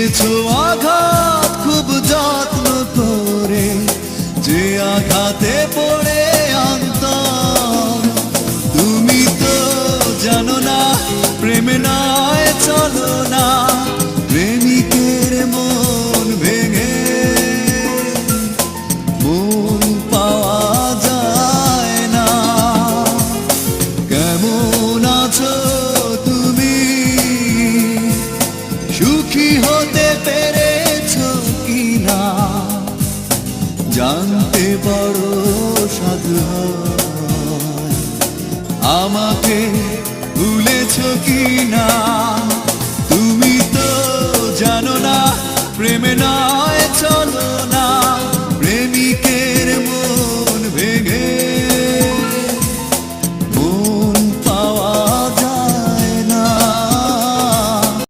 দিয়েছো আঘাত খুব যত্ন করে, যে আঘাতে পড়ে অন্তর। তুমি তো জানো না প্রেমে নয় চলো না, প্রেমিকের মন ভেঙে মন পাওয়া যায় না। কেমন আছো তুমি, সুখী হতে পেরেছো কিনা, জানতে বড় সাধু হয়। আমাকে ভুলেছো কিনা, তুমি তো জানো না প্রেমে না